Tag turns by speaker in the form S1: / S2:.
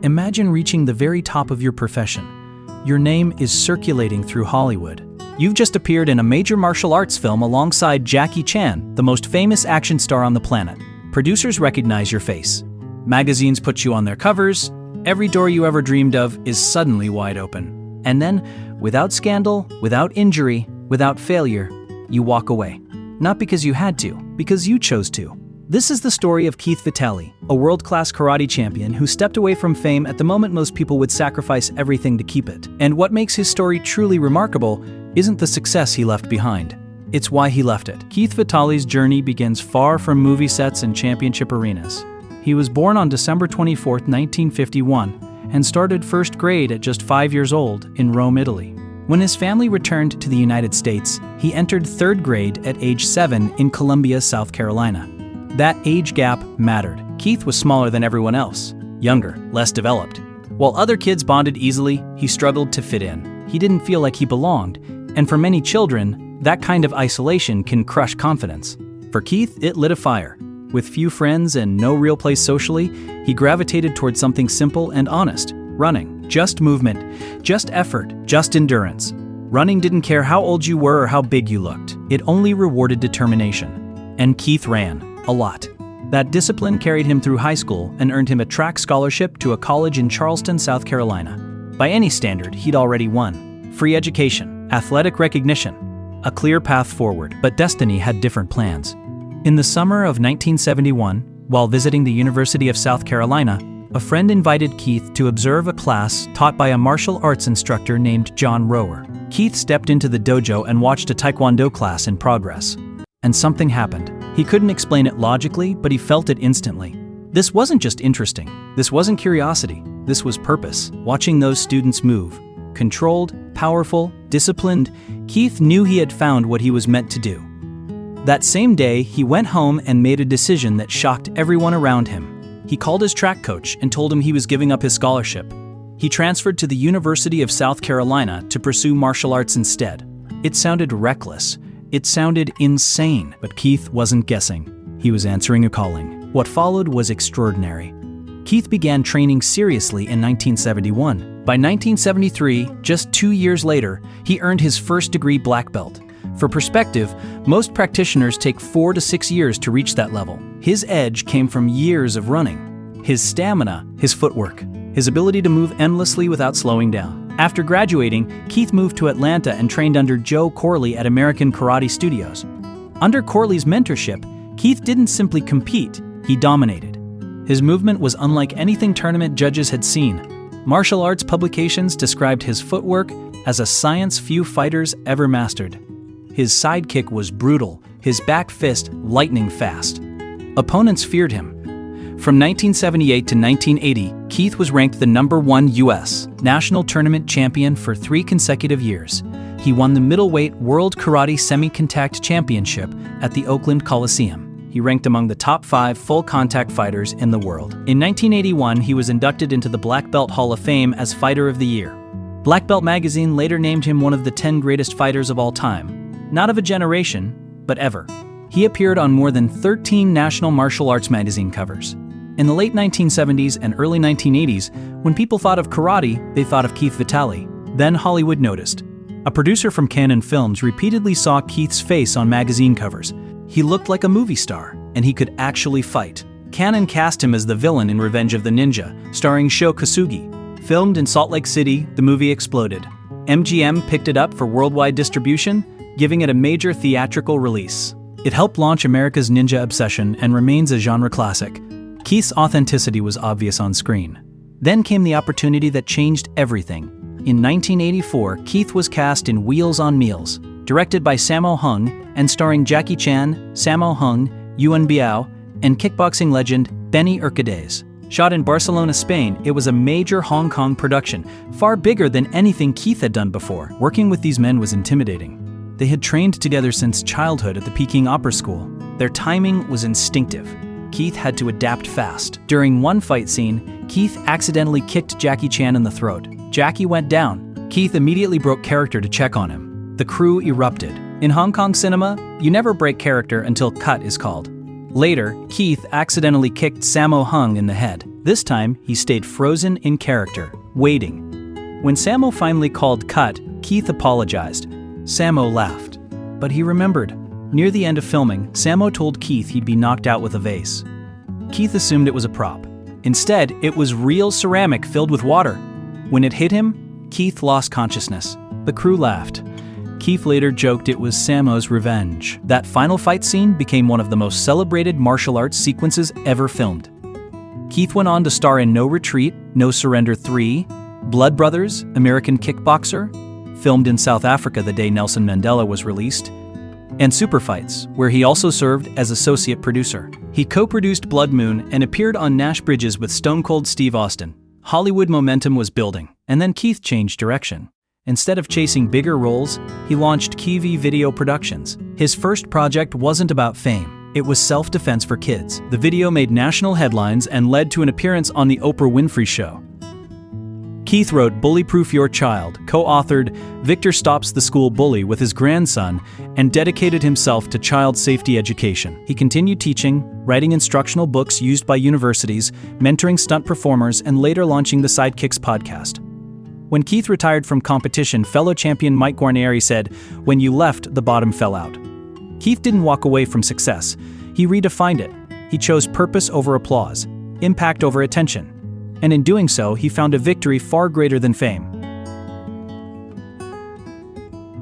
S1: Imagine reaching the very top of your profession. Your name is circulating through Hollywood. You've just appeared in a major martial arts film alongside Jackie Chan, the most famous action star on the planet. Producers recognize your face. Magazines put you on their covers. Every door you ever dreamed of is suddenly wide open. And then, without scandal, without injury, without failure, you walk away. Not because you had to, because you chose to. This is the story of Keith Vitali, a world-class karate champion who stepped away from fame at the moment most people would sacrifice everything to keep it. And what makes his story truly remarkable isn't the success he left behind. It's why he left it. Keith Vitali's journey begins far from movie sets and championship arenas. He was born on December 24, 1951, and started first grade at just 5 years old in Rome, Italy. When his family returned to the United States, he entered third grade at age 7 in Columbia, South Carolina. That age gap mattered. Keith was smaller than everyone else, younger, less developed. While other kids bonded easily, he struggled to fit in. He didn't feel like he belonged, and for many children, that kind of isolation can crush confidence. For Keith, it lit a fire. With few friends and no real place socially, he gravitated towards something simple and honest: running. Just movement, just effort, just endurance. Running didn't care how old you were or how big you looked. It only rewarded determination. And Keith ran. A lot. That discipline carried him through high school and earned him a track scholarship to a college in Charleston, South Carolina. By any standard, he'd already won. Free education, athletic recognition, a clear path forward, but destiny had different plans. In the summer of 1971, while visiting the University of South Carolina, a friend invited Keith to observe a class taught by a martial arts instructor named John Rower. Keith stepped into the dojo and watched a taekwondo class in progress. And something happened. He couldn't explain it logically, but he felt it instantly. This wasn't just interesting. This wasn't curiosity. This was purpose. Watching those students move, controlled, powerful, disciplined, Keith knew he had found what he was meant to do. That same day, he went home and made a decision that shocked everyone around him. He called his track coach and told him he was giving up his scholarship. He transferred to the University of South Carolina to pursue martial arts instead. It sounded reckless. It sounded insane, but Keith wasn't guessing. He was answering a calling. What followed was extraordinary. Keith began training seriously in 1971. By 1973, just 2 years later, he earned his first degree black belt. For perspective, most practitioners take 4 to 6 years to reach that level. His edge came from years of running. His stamina, his footwork, his ability to move endlessly without slowing down. After graduating, Keith moved to Atlanta and trained under Joe Corley at American Karate Studios. Under Corley's mentorship, Keith didn't simply compete, he dominated. His movement was unlike anything tournament judges had seen. Martial arts publications described his footwork as a science few fighters ever mastered. His sidekick was brutal, his back fist lightning fast. Opponents feared him. From 1978 to 1980, Keith was ranked the #1 U.S. national tournament champion for 3 consecutive years. He won the middleweight World Karate Semi-Contact Championship at the Oakland Coliseum. He ranked among the top 5 full-contact fighters in the world. In 1981, he was inducted into the Black Belt Hall of Fame as Fighter of the Year. Black Belt magazine later named him one of the 10 greatest fighters of all time. Not of a generation, but ever. He appeared on more than 13 national martial arts magazine covers. In the late 1970s and early 1980s, when people thought of karate, they thought of Keith Vitali. Then Hollywood noticed. A producer from Canon Films repeatedly saw Keith's face on magazine covers. He looked like a movie star, and he could actually fight. Canon cast him as the villain in Revenge of the Ninja, starring Sho Kosugi. Filmed in Salt Lake City, the movie exploded. MGM picked it up for worldwide distribution, giving it a major theatrical release. It helped launch America's ninja obsession and remains a genre classic. Keith's authenticity was obvious on screen. Then came the opportunity that changed everything. In 1984, Keith was cast in Wheels on Meals, directed by Sammo Hung and starring Jackie Chan, Sammo Hung, Yuen Biao, and kickboxing legend Benny Urquidez. Shot in Barcelona, Spain, it was a major Hong Kong production, far bigger than anything Keith had done before. Working with these men was intimidating. They had trained together since childhood at the Peking Opera School. Their timing was instinctive. Keith had to adapt fast. During one fight scene, Keith accidentally kicked Jackie Chan in the throat. Jackie went down. Keith immediately broke character to check on him. The crew erupted. In Hong Kong cinema, you never break character until cut is called. Later, Keith accidentally kicked Sammo Hung in the head. This time, he stayed frozen in character, waiting. When Sammo finally called cut, Keith apologized. Sammo laughed. But he remembered. Near the end of filming, Sammo told Keith he'd be knocked out with a vase. Keith assumed it was a prop. Instead, it was real ceramic filled with water. When it hit him, Keith lost consciousness. The crew laughed. Keith later joked it was Sammo's revenge. That final fight scene became one of the most celebrated martial arts sequences ever filmed. Keith went on to star in No Retreat, No Surrender 3, Blood Brothers, American Kickboxer, filmed in South Africa the day Nelson Mandela was released, and Super Fights, where he also served as associate producer. He co-produced Blood Moon and appeared on Nash Bridges with Stone Cold Steve Austin. Hollywood momentum was building, and then Keith changed direction. Instead of chasing bigger roles, he launched Kiwi Video Productions. His first project wasn't about fame. It was self-defense for kids. The video made national headlines and led to an appearance on The Oprah Winfrey Show. Keith wrote Bully-Proof Your Child, co-authored Victor Stops the School Bully with his grandson, and dedicated himself to child safety education. He continued teaching, writing instructional books used by universities, mentoring stunt performers, and later launching the Sidekicks podcast. When Keith retired from competition, fellow champion Mike Guarnieri said, "When you left, the bottom fell out." Keith didn't walk away from success. He redefined it. He chose purpose over applause, impact over attention. And in doing so, he found a victory far greater than fame.